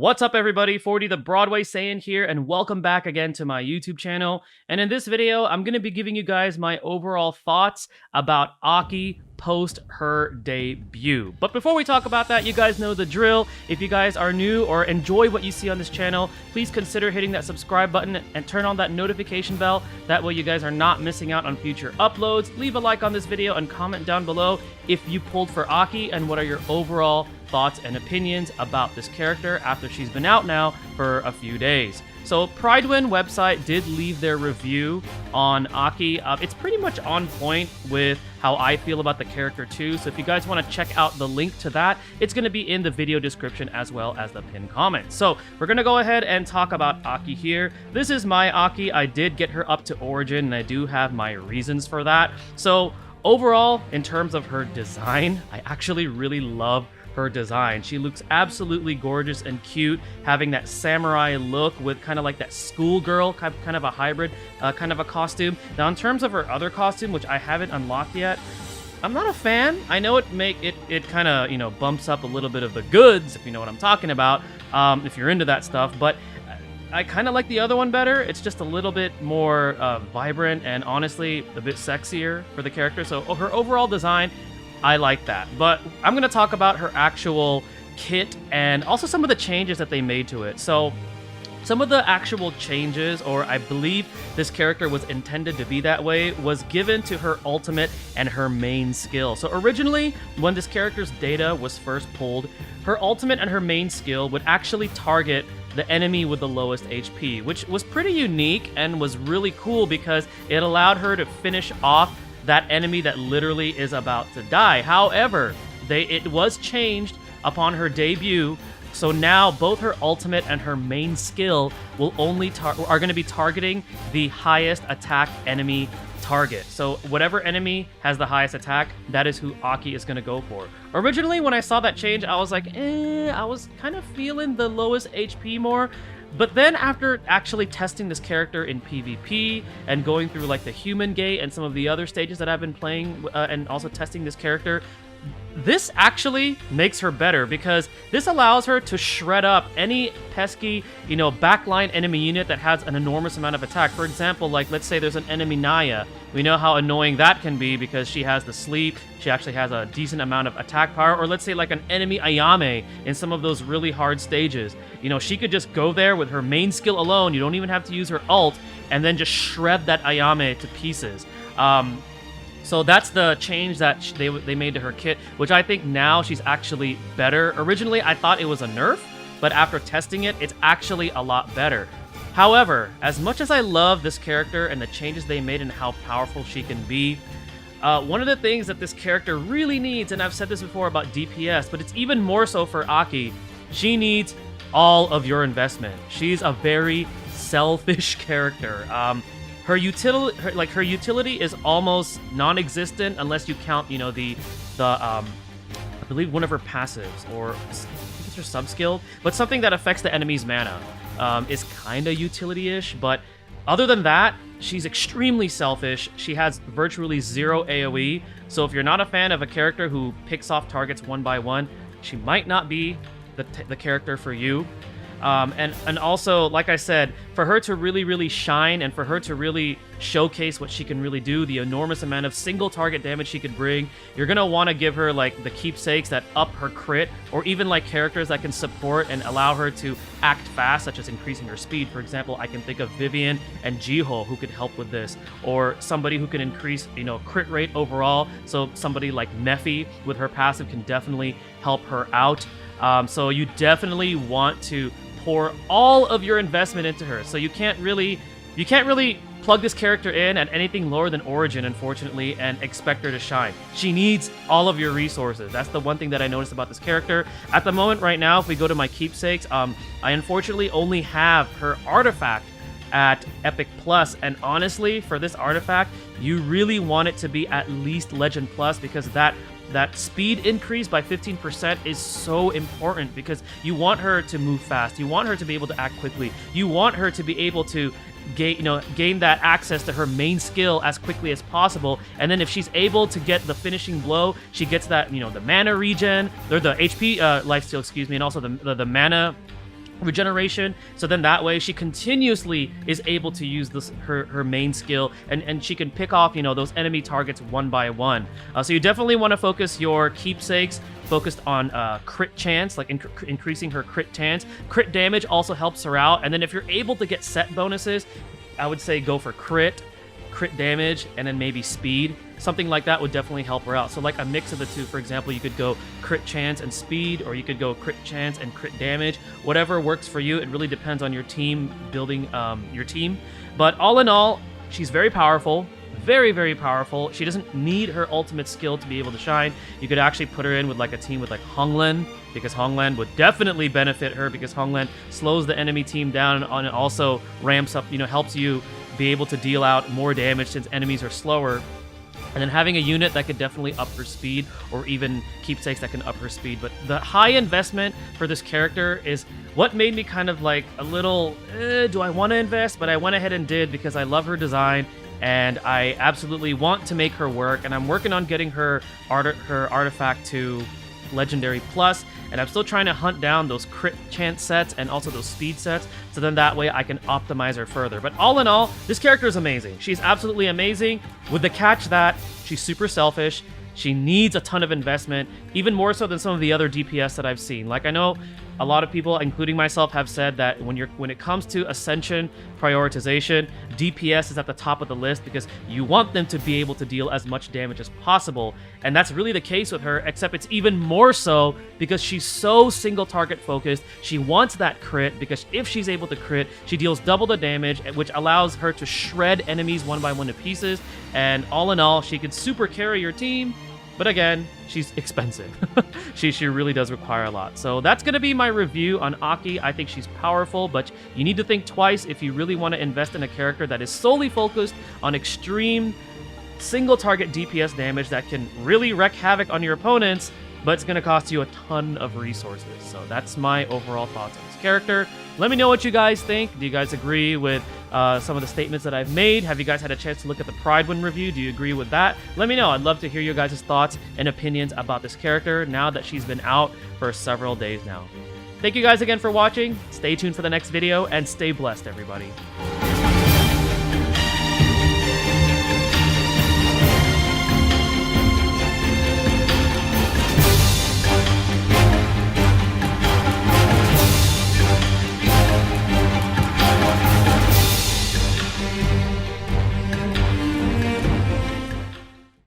What's up everybody, 40 the Broadway Saiyan here, and welcome back again to my YouTube channel. And in this video, I'm going to be giving you guys my overall thoughts about AKI post her debut. But before we talk about that, you guys know the drill. If you guys are new or enjoy what you see on this channel, please consider hitting that subscribe button and turn on that notification bell. That way you guys are not missing out on future uploads. Leave a like on this video and comment down below if you pulled for AKI and what are your overall thoughts and opinions about this character after she's been out now for a few days. So Pridewin website did leave their review on AKI. It's pretty much on point with how I feel about the character too. So if you guys want to check out the link to that, it's going to be in the video description as well as the pinned comment. So we're going to go ahead and talk about AKI here. This is my AKI. I did get her up to Origin and I do have my reasons for that. So overall, in terms of her design, I actually really love her design. She looks absolutely gorgeous and cute, having that samurai look with kind of like that schoolgirl, kind of a hybrid kind of a costume. Now, in terms of her other costume, which I haven't unlocked yet, I'm not a fan. I know it kind of, you know, bumps up a little bit of the goods, if you know what I'm talking about, if you're into that stuff, but I kind of like the other one better. It's just a little bit more vibrant and honestly a bit sexier for the character. So her overall design, I like that. But I'm going to talk about her actual kit and also some of the changes that they made to it. So some of the actual changes, or I believe this character was intended to be that way, was given to her ultimate and her main skill. So originally, when this character's data was first pulled, her ultimate and her main skill would actually target the enemy with the lowest HP, which was pretty unique and was really cool because it allowed her to finish off that enemy that literally is about to die. However, it was changed upon her debut, so now both her ultimate and her main skill will only are going to be targeting the highest attack enemy target. So whatever enemy has the highest attack, that is who AKI is going to go for. Originally, when I saw that change, I was like, I was kind of feeling the lowest HP more. But then after actually testing this character in PvP and going through like the human gate and some of the other stages that I've been playing and also testing this character, this actually makes her better because this allows her to shred up any pesky, you know, backline enemy unit that has an enormous amount of attack. For example, like let's say there's an enemy Naya. We know how annoying that can be because she has the sleep. She actually has a decent amount of attack power. Or let's say like an enemy Ayame in some of those really hard stages. You know, she could just go there with her main skill alone. You don't even have to use her ult and then just shred that Ayame to pieces. So that's the change that they made to her kit, which I think now she's actually better. Originally, I thought it was a nerf, but after testing it, it's actually a lot better. However, as much as I love this character and the changes they made and how powerful she can be, one of the things that this character really needs, and I've said this before about DPS, but it's even more so for AKI, she needs all of your investment. She's a very selfish character. Her utility is almost non-existent unless you count, you know, I believe one of her passives, or I think it's her sub-skill, but something that affects the enemy's mana is kind of utility-ish. But other than that, she's extremely selfish. She has virtually zero AoE, so if you're not a fan of a character who picks off targets one by one, she might not be the character for you. And also, like I said, for her to really shine and for her to really showcase what she can really do, the enormous amount of single target damage she could bring, you're going to want to give her like the keepsakes that up her crit, or even like characters that can support and allow her to act fast, such as increasing her speed. For example, I can think of Vivian and Jiho who could help with this, or somebody who can increase, you know, crit rate overall. So somebody like Mephi with her passive can definitely help her out. So you definitely want to pour all of your investment into her. So you can't really plug this character in at anything lower than Origin, unfortunately, and expect her to shine. She needs all of your resources. That's the one thing that I noticed about this character. At the moment right now, if we go to my keepsakes, I unfortunately only have her artifact at Epic Plus, and honestly, for this artifact, you really want it to be at least Legend Plus, because that speed increase by 15% is so important, because you want her to move fast, you want her to be able to act quickly, you want her to be able to gain that access to her main skill as quickly as possible. And then if she's able to get the finishing blow, she gets that, the mana regen, or the HP lifesteal, excuse me, and also the mana regeneration, so then that way she continuously is able to use this her main skill, and she can pick off, you know, those enemy targets one by one. So you definitely want to focus your keepsakes focused on crit chance, like increasing her crit chance. Crit damage also helps her out, and then if you're able to get set bonuses, I would say go for crit damage, and then maybe speed. Something like that would definitely help her out. So like a mix of the two. For example, you could go crit chance and speed, or you could go crit chance and crit damage. Whatever works for you. It really depends on your team, building your team. But all in all, she's very powerful. Very, very powerful. She doesn't need her ultimate skill to be able to shine. You could actually put her in with like a team with like Honglen, because Honglen would definitely benefit her, because Honglen slows the enemy team down and also ramps up, you know, helps you be able to deal out more damage since enemies are slower. And then having a unit that could definitely up her speed, or even keepsakes that can up her speed. But the high investment for this character is what made me kind of like a little, do I want to invest? But I went ahead and did, because I love her design and I absolutely want to make her work. And I'm working on getting her artifact to Legendary Plus, and I'm still trying to hunt down those crit chance sets and also those speed sets, so then that way I can optimize her further. But all in all, this character is amazing. She's absolutely amazing, with the catch that she's super selfish. She needs a ton of investment, even more so than some of the other DPS that I've seen. Like, I know a lot of people, including myself, have said that when it comes to Ascension prioritization, DPS is at the top of the list, because you want them to be able to deal as much damage as possible. And that's really the case with her, except it's even more so because she's so single target focused. She wants that crit, because if she's able to crit, she deals double the damage, which allows her to shred enemies one by one to pieces. And all in all, she could super carry your team. But again, she's expensive. she really does require a lot. So that's going to be my review on Aki. I think she's powerful, but you need to think twice if you really want to invest in a character that is solely focused on extreme single target DPS damage that can really wreak havoc on your opponents, but it's going to cost you a ton of resources. So that's my overall thoughts on this character. Let me know what you guys think. Do you guys agree with some of the statements that I've made? Have you guys had a chance to look at the Pridewind review? Do you agree with that? Let me know. I'd love to hear your guys' thoughts and opinions about this character now that she's been out for several days now. Thank you guys again for watching. Stay tuned for the next video, and stay blessed, everybody.